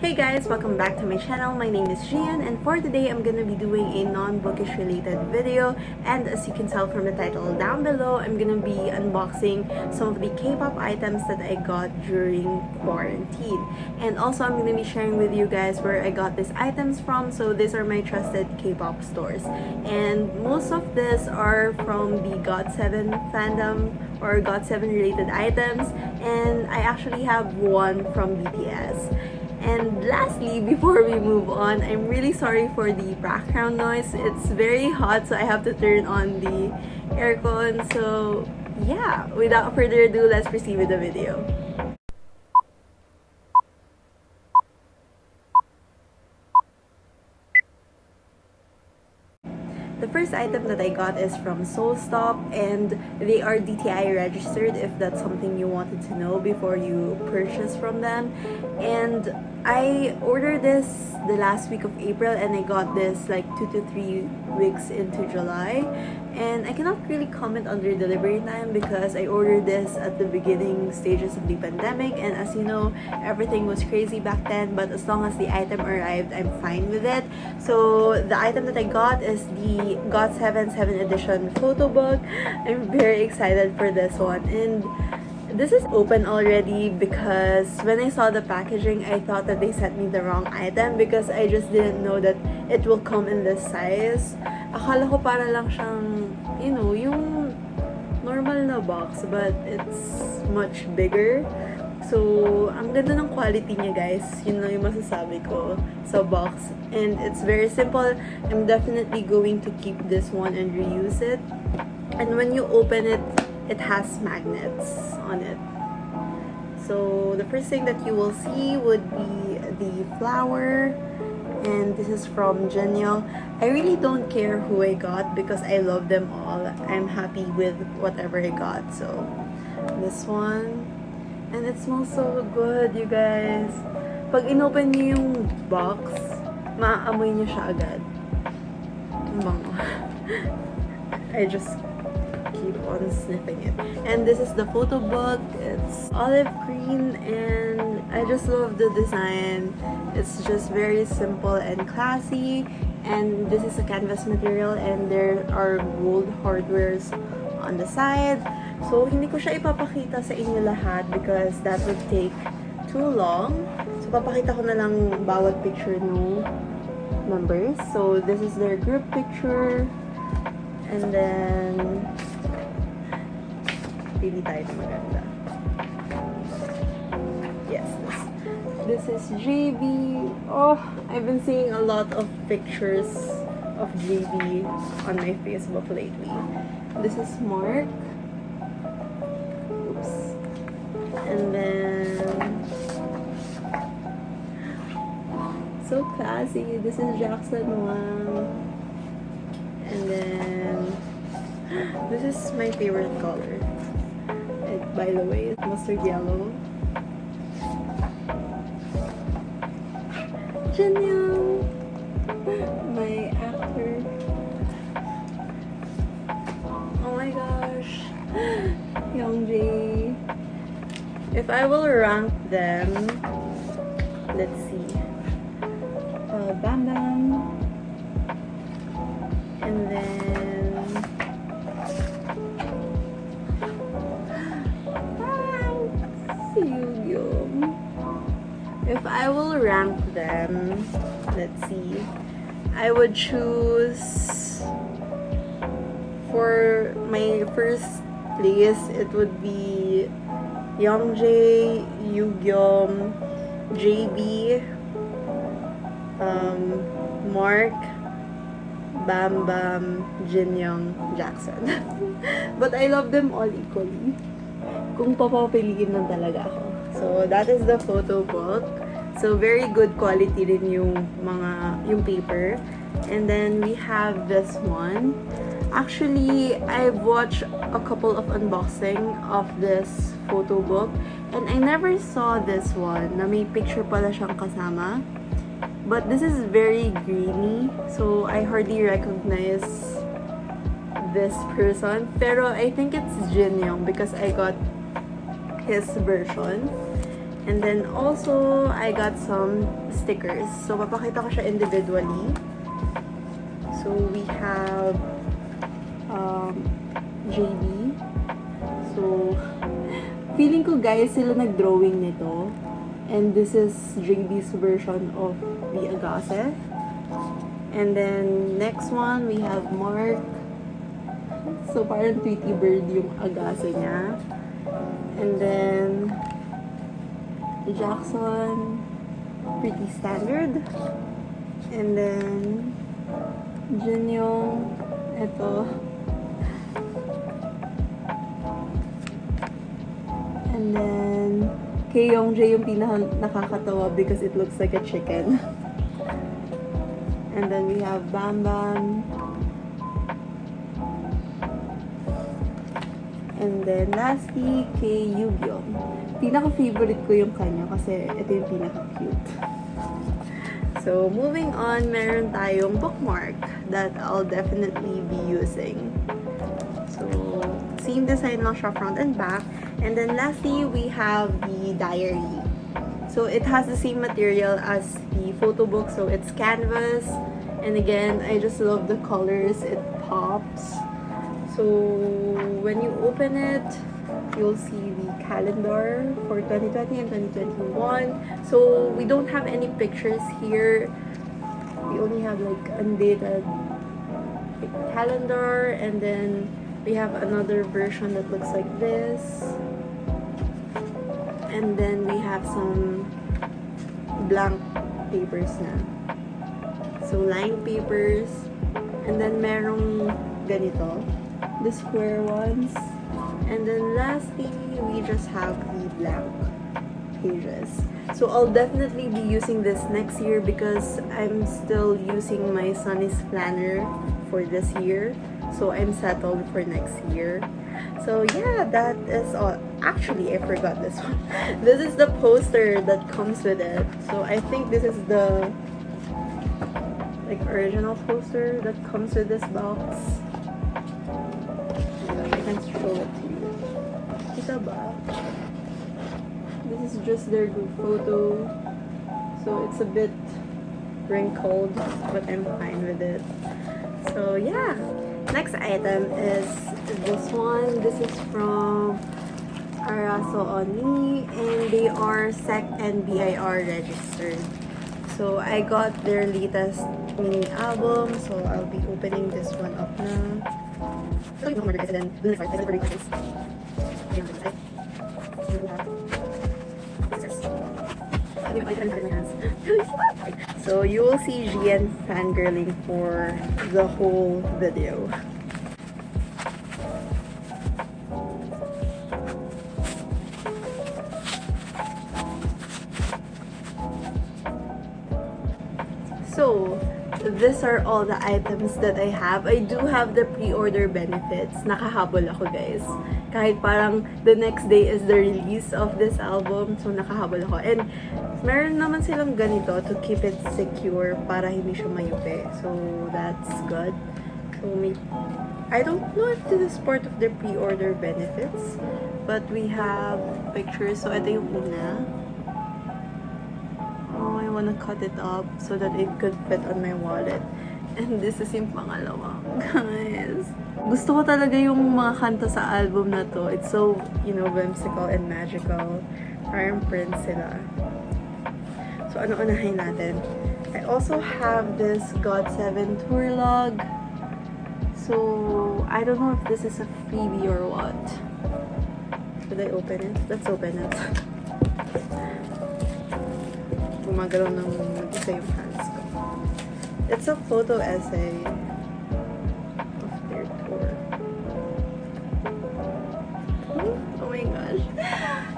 Hey guys, welcome back to my channel. My name is Gian, and for today I'm gonna be doing a non-bookish related video, and as you can tell from the title down below, I'm gonna be unboxing some of the K-pop items that I got during quarantine. And also I'm gonna be sharing with you guys where I got these items from. So these are my trusted K-pop stores, and most of these are from the Got7 fandom or Got7 related items, and I actually have one from BTS. And lastly, before we move on, I'm really sorry for the background noise. It's very hot, so I have to turn on the aircon. So yeah, without further ado, let's proceed with the video. The first item that I got is from Soulstop, and they are DTI registered if that's something you wanted to know before you purchase from them. And I ordered this the last week of April, and I got this like 2 to 3 weeks into July. And I cannot really comment on their delivery time because I ordered this at the beginning stages of the pandemic, and as you know, everything was crazy back then, but as long as the item arrived, I'm fine with it. So the item that I got is the Got7 Seven edition photobook. I'm very excited for this one, and this is open already because when I saw the packaging, I thought that they sent me the wrong item because I just didn't know that it will come in this size. Akala ko para lang siyang, you know, yung normal na box, but it's much bigger. So, ang ganda ng quality niya, guys. Yun lang yung masasabi ko sa box. And it's very simple. I'm definitely going to keep this one and reuse it. And when you open it, it has magnets on it. So, the first thing that you will see would be the flower. And this is from Gian. I really don't care who I got because I love them all. I'm happy with whatever I got. So, this one. And it smells so good, you guys. Pag inopen niyo yung box, maaamoy niyo siya agad. Ang bango. I just keep on sniffing it. And this is the photo book. It's olive green, and I just love the design. It's just very simple and classy. And this is a canvas material, and there are gold hardwares on the side. So, hindi ko siya ipapakita sa inyo lahat because that would take too long. So, papakita ko na lang bawat picture ng members. So, this is their group picture. And then, pili tayo na maganda. Yes, this is JB. Oh, I've been seeing a lot of pictures of JB on my Facebook lately. This is Mark. Oops. And then, so classy. This is Jackson Wang. And then, this is my favorite color. And by the way, it's mustard yellow. Gian, my actor. Oh my gosh, Youngjae. If I will rank them, let's see. Bam Bam. And then Yugyum. If I will rank them, let's see. I would choose for my first place, it would be Youngjae, Yugyum, JB, Mark, Bam Bam, Jinyoung, Jackson. But I love them all equally. Kung papapiliin lang talaga ako. So, that is the photo book. So, very good quality rin yung paper. And then, we have this one. Actually, I've watched a couple of unboxing of this photo book. And I never saw this one na may picture pala siyang kasama. But this is very grainy, so I hardly recognize this person. Pero I think it's Jinyoung because I got his version. And then also, I got some stickers. So, papakita ko siya individually. So, we have JB. So, feeling ko guys, sila nag-drawing nito. And this is JB's version of the agase. And then, next one, we have Mark. So, parang Tweety Bird yung agase niya. And then, Jackson, pretty standard. And then, Gian yung, ito. And then, Kyong J yung pinaka nakakatawa because it looks like a chicken. And then we have Bam Bam. And then lastly, kay Yu-Gi-Oh. Pinaka-favorite ko yung kanya kasi ito yung pinaka-cute. So, moving on, meron tayong bookmark that I'll definitely be using. So, same design lang siya front and back. And then lastly, we have the diary. So, it has the same material as the photo book. So, it's canvas. And again, I just love the colors. It pops. So, when you open it, you'll see the calendar for 2020 and 2021. So, we don't have any pictures here. We only have like undated calendar, and then we have another version that looks like this. And then we have some blank papers na. So, lined papers. And then merong ganito, the square ones. And then lastly, we just have the blank pages. So I'll definitely be using this next year because I'm still using my Sunny's planner for this year. So I'm settled for next year. So yeah, that is all. Actually, I forgot this one. This is the poster that comes with it. So I think this is the like original poster that comes with this box. I can show it to you. Kita ba? This is just their group photo. So it's a bit wrinkled, but I'm fine with it. So yeah. Next item is this one. This is from CAROUSELL, and they are SEC and BIR registered. So I got their latest mini album. So I'll be opening this one up now. So you will see Gian fangirling for the whole video. So, these are all the items that I have. I do have the pre-order benefits. Nakahabol ako, guys. Kahit parang the next day is the release of this album. So, nakahabol ako. And, meron naman silang ganito to keep it secure para hindi siya mayupi. So, that's good. So, I don't know if this is part of the pre-order benefits. But we have pictures. So, ito yung una. I wanna cut it up so that it could fit on my wallet. And this is yung pangalawa, guys. Gusto ko talaga yung mga kanta sa album na to. It's so, whimsical and magical. Parang prints sila. So, ano unahin natin? I also have this Got7 tour log. So, I don't know if this is a freebie or what. Should I open it? Let's open it. Gumagalaw ng mag-isa yung hands ko. It's a photo essay of their tour. Oh my gosh.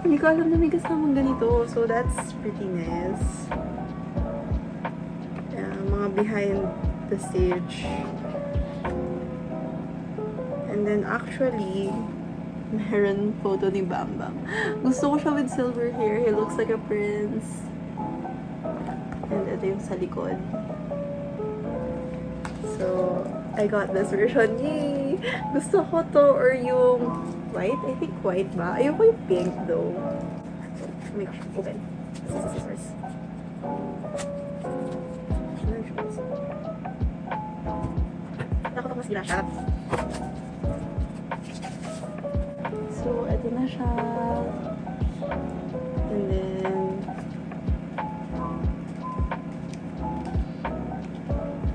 Hindi ko alam na may kasamang ganito. So that's pretty nice. Yeah, mga behind the stage. And then actually, meron photo ni Bam Bam. Gusto ko siya with silver hair. He looks like a prince. And ito yung sa likod. So, I got this version. Yay! Gusto ko to or yung white. I think white ba? Ayoko yung pink though. Oh my gosh, open. This is the scissors. Nakapag mas gila siya. So, eto na siya. And then,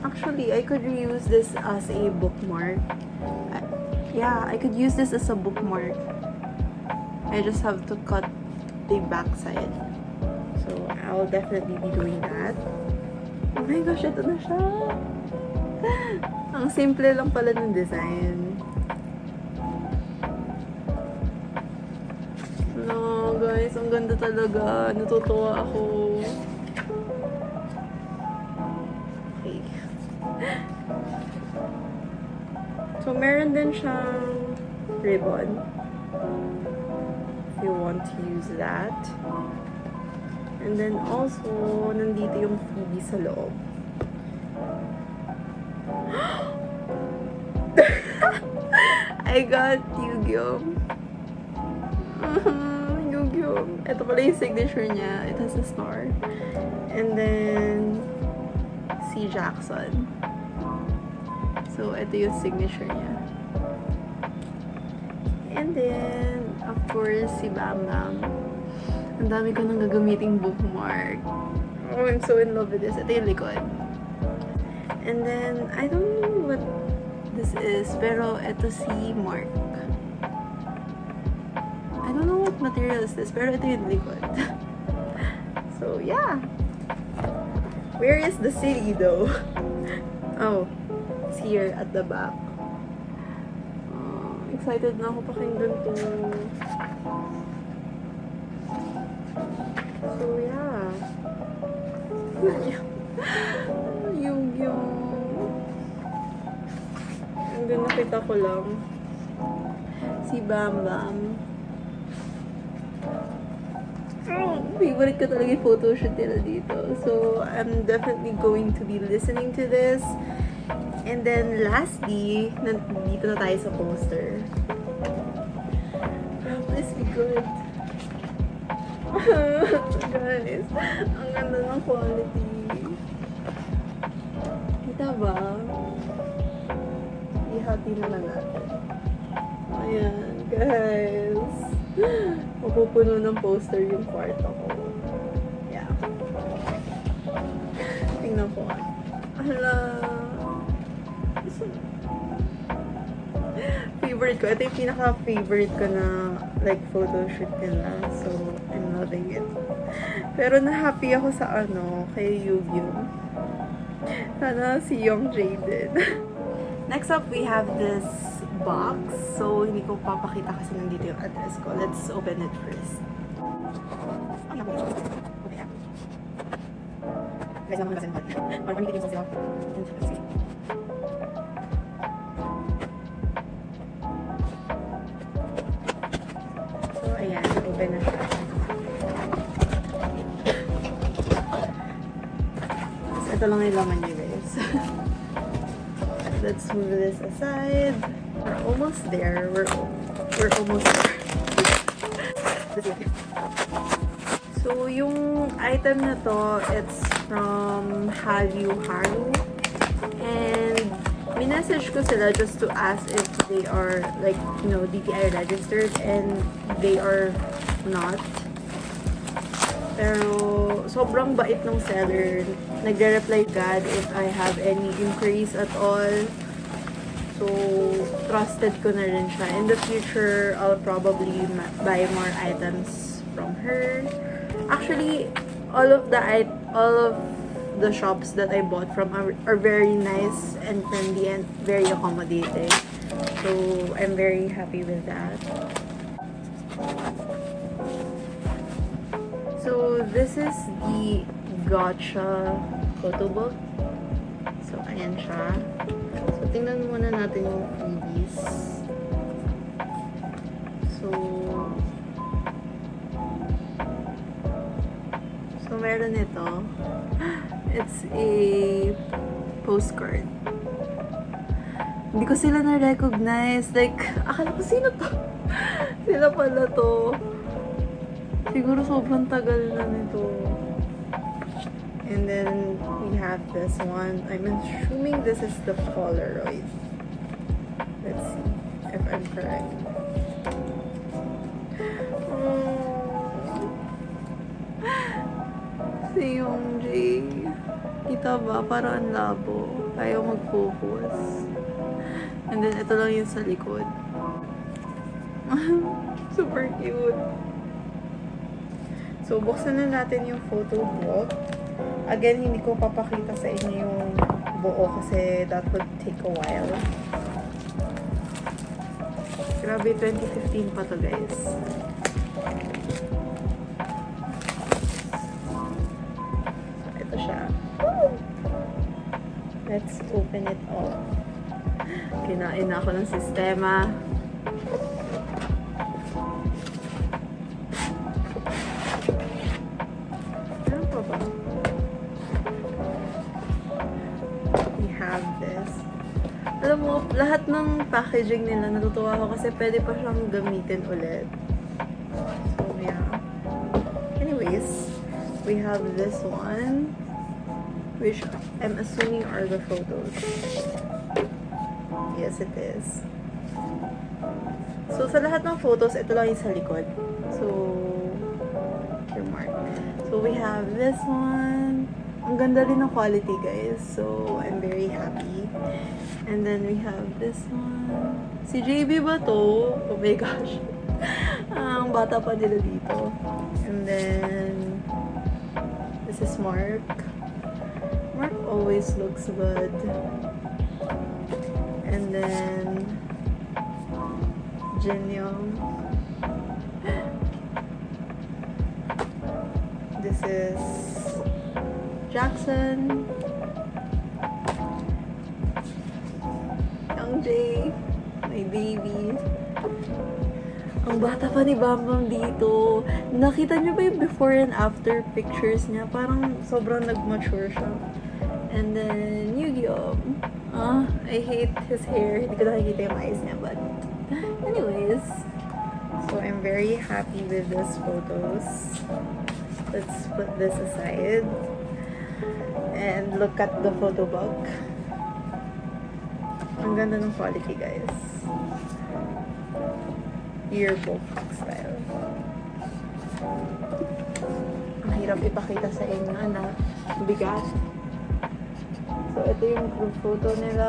actually, I could reuse this as a bookmark. Yeah, I could use this as a bookmark. I just have to cut the back side. So, I'll definitely be doing that. Oh my gosh, ito na siya. Ang simple lang pala ng design. No, guys, ang ganda talaga. Natutuwa ako. Okay. So, meron din siyang ribbon. If you want to use that. And then also, nandito yung freebie sa loob. I got Yu-Gi-Oh! Yu-Gi-Oh! Ito pala yung signature niya. It has a star. And then, si Jackson. So, ito yung signature niya. And then, of course, si Bam Bam. Ang dami ko nang gagamiting bookmark. Oh, I'm so in love with this. Ito yung likod. And then, I don't know what this is, pero ito si Mark. I don't know what material is this, pero ito yung likod. So, yeah. Where is the city, though? Oh, it's here at the back. Excited na ako pakinggan to. So, yeah. Yu-Gi-Oh! And then, nakita ko lang si Bam Bam. Oh, favorite ko talaga yung photoshoot nila dito. So, I'm definitely going to be listening to this. And then, lastly, dito na tayo sa poster. Oh, please be good. Guys, ang ganda ng quality. Kita ba? Ihati na lang natin. Ayan, guys. Mapupuno ng poster yung kwarto ko. Yeah. Tingnan po. Hala. Favorite ko. Ito yung pinaka-favorite ko na like photoshoot nila. So, I'm loving it. Pero na-happy ako sa kay Yu-Gi-Oh! Sana si Young Jaden. Next up, we have this box. So, hindi ko papakita kasi nandito yung address ko. Let's open it first. Okay. Guys, naman kasi naman. Parang pamitin yung sila. So, ayan. Open na siya. So, ito lang yung laman niya, guys. Let's move this aside. We're almost there. We're almost there. So, yung item na to, it's from Haru. And minessage ko sila just to ask if they are like, DTI registered, and they are not. Pero sobrang bait ng seller. Nagre-reply agad if I have any inquiries at all. So, trusted ko na rin siya. In the future, I'll probably buy more items from her. Actually, all of the shops that I bought from are very nice and friendly and very accommodating. So, I'm very happy with that. So, this is the Gotcha photobook. So, ayan siya. So, tingnan muna natin yung freebies. So, meron ito. It's a postcard. Hindi ko sila na-recognize. Like, akala ko sino to? Sila pala to. Siguro sobrang tagal na nito. And then, we have this one. I'm assuming this is the Polaroid. Let's see if I'm correct. Si yung J. Kita ba? Parang ang labo. Ayaw mag-focus. And then, ito lang yung sa likod. Super cute. So, buksan na natin yung photo book. Again, hindi ko papakita sa inyo yung buo kasi that would take a while. Grabe, 2015 pa to, guys. Ito siya. Let's open it up. Kinain na ako ng sistema. Ano pa ba? We have this. Alam mo, lahat ng packaging nila, natutuwa ako kasi pwede pa siyang gamitin ulit. So, yeah. Anyways, we have this one, which I'm assuming are the photos. Yes, it is. So, sa lahat ng photos, ito lang yung sa likod. So, your mark. So, we have this one. Ang ganda rin ng quality, guys. So, I'm very happy. And then, we have this one. Si JB ba to? Oh my gosh. Ang bata pa nila dito. And then, this is Mark. Mark always looks good. And then, Gian. This is Jackson. Young Jay. My baby. Ang bata pa ni Bambam dito. Nakita niyo ba yung before and after pictures niya? Parang sobrang nag-mature siya. And then, Yu-Gi-Oh! I hate his hair. Hindi ko nakikita yung eyes niya, but anyways. So, I'm very happy with these photos. Let's put this aside. And look at the photo book. Ang ganda ng quality, guys. Yearbook style. Ang hirap ipakita sa inyo, anak. Bigat. So, ito yung group photo nila.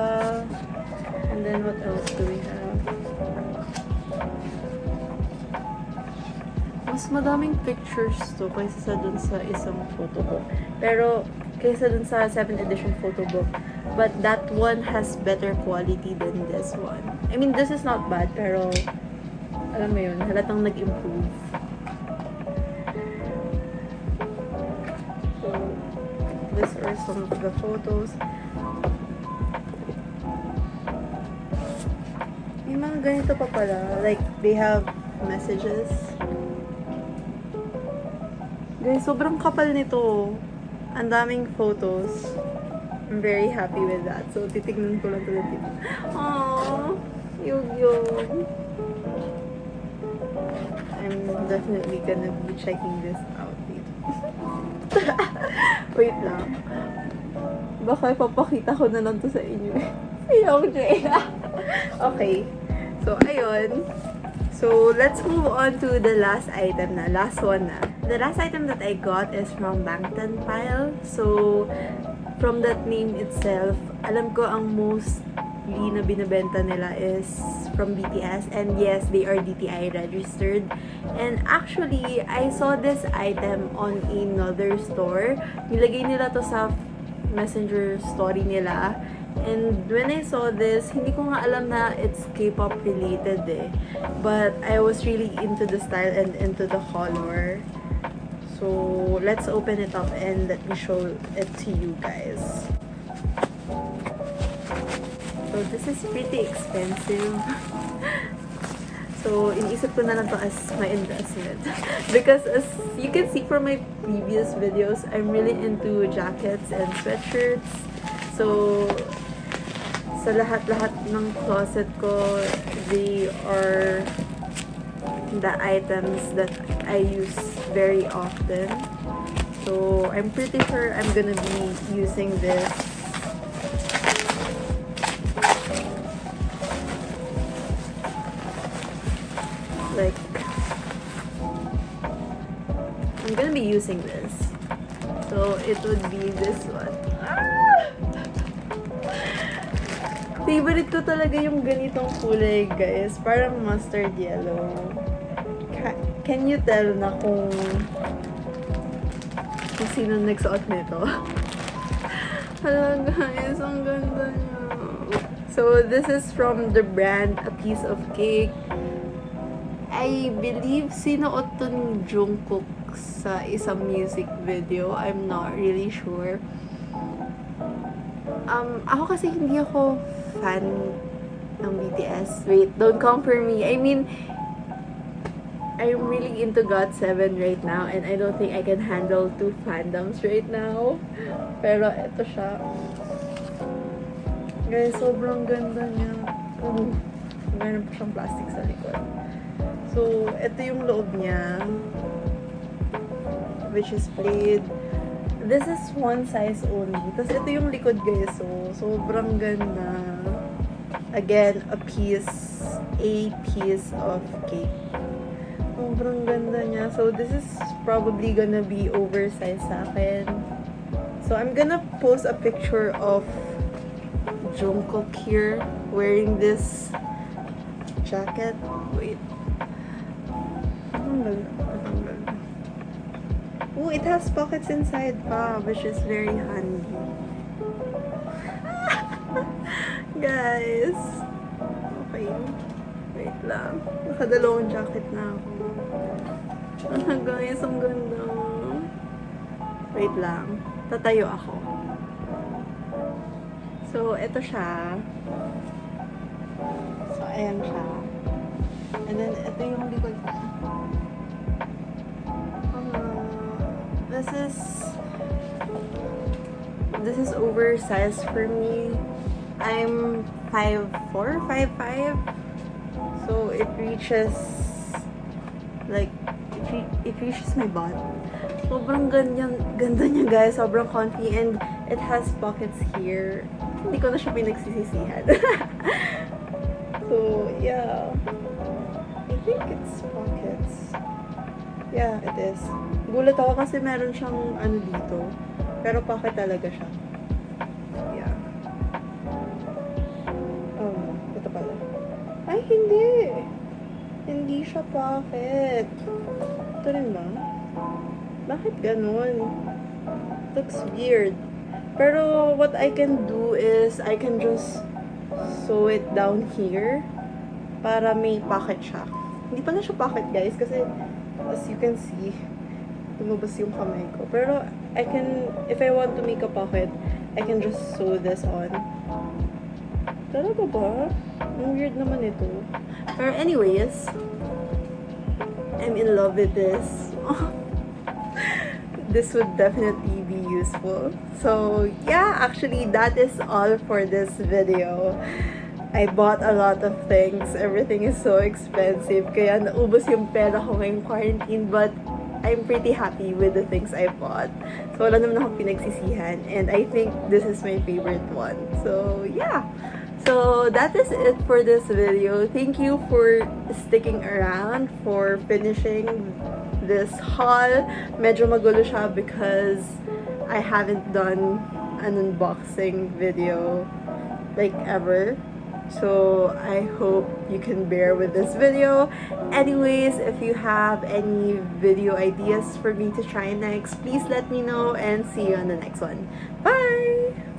And then, what else do we have? Mas madaming pictures to kaysa sa dun sa isang photo book. Pero, kaysa dun sa 7th edition photo book. But that one has better quality than this one. I mean, this is not bad, pero alam mo yun, halatang nag-improve. So, these are some of the photos. May mga ganito pa pala. Like, they have messages. Guys, sobrang kapal nito. Ang daming photos. I'm very happy with that. So, titignan ko lang ito dito. Aww! Yug-yug! I'm definitely gonna be checking this out dito. Wait lang. Baka ipapakita ko na lang to sa inyo. Yung Jay. Okay. So, ayun. So, let's move on to the last item na. Last one na. The last item that I got is from Bangtan Pile. So, from that name itself, alam ko ang mostly na binibenta nila is from BTS. And yes, they are DTI registered. And actually, I saw this item on another store. Nilagay nila to sa messenger story nila. And when I saw this, hindi ko nga alam na it's K-pop related eh. But I was really into the style and into the color. So, let's open it up and let me show it to you guys. So, this is pretty expensive. So, iniisip ko na lang to as my investment. Because as you can see from my previous videos, I'm really into jackets and sweatshirts. So, sa lahat-lahat ng closet ko, they are the items that I use very often. So I'm pretty sure I'm gonna be using this like I'm gonna be using this. So it would be this one. Favorite ko talaga yung ganitong kulay, guys. Parang mustard yellow. Can you tell na kung sino nagsuot nito? Hala, guys, ang ganda niya. So, this is from the brand A Piece of Cake. I believe sinuot to ni Jungkook sa isang music video. I'm not really sure. Ako kasi hindi ako fan ng BTS. Wait, don't come for me. I mean, I'm really into Got7 right now and I don't think I can handle 2 fandoms right now. Pero eto siya. Guys, sobrang ganda niya. Meron pa siyang plastic sa likod. So, ito yung loob niya. Which is plaid. This is one size only. Tapos ito yung likod, guys. So, sobrang ganda. Again, a piece of cake. Sobrang ganda niya. So, this is probably gonna be oversized sa akin. So, I'm gonna post a picture of Jungkook here wearing this jacket. Wait. Oh, it has pockets inside pa, which is very handy. Guys. Okay. Wait lang. Nakadalawang jacket na ako. Guys, ang ganda. Wait lang. Tatayo ako. So, ito siya. So, ayan siya. And then, ito yung likod niya. This is oversized for me. I'm 5'4", 5'5". So it reaches like it reaches my butt. Sobrang ganda niya, guys. Sobrang comfy and it has pockets here. Hindi ko na siya pinagsisisihan. So yeah, I think it's pockets. Yeah, it is. Gulat ako kasi meron siyang ano dito. Pero pocket talaga siya. Yeah. Ito pala. Ay, hindi. Hindi siya pocket. Ito rin ba? Bakit ganun? Looks weird. Pero what I can do is I can just sew it down here para may pocket siya. Hindi pala siya pocket, guys, kasi as you can see, lumabas yung kamay ko. Pero, if I want to make a pocket, I can just sew this on. Talaga ba? Ang weird naman ito. Pero anyways, I'm in love with this. This would definitely be useful. So, yeah, actually, that is all for this video. I bought a lot of things. Everything is so expensive. Kaya naubos yung pera ko ngayong quarantine. But I'm pretty happy with the things I bought. So, wala naman akong pinagsisihan. And I think this is my favorite one. So, yeah. So, that is it for this video. Thank you for sticking around, for finishing this haul. Medyo magulo siya because I haven't done an unboxing video like ever. So, I hope you can bear with this video. Anyways, if you have any video ideas for me to try next, please let me know and see you on the next one. Bye!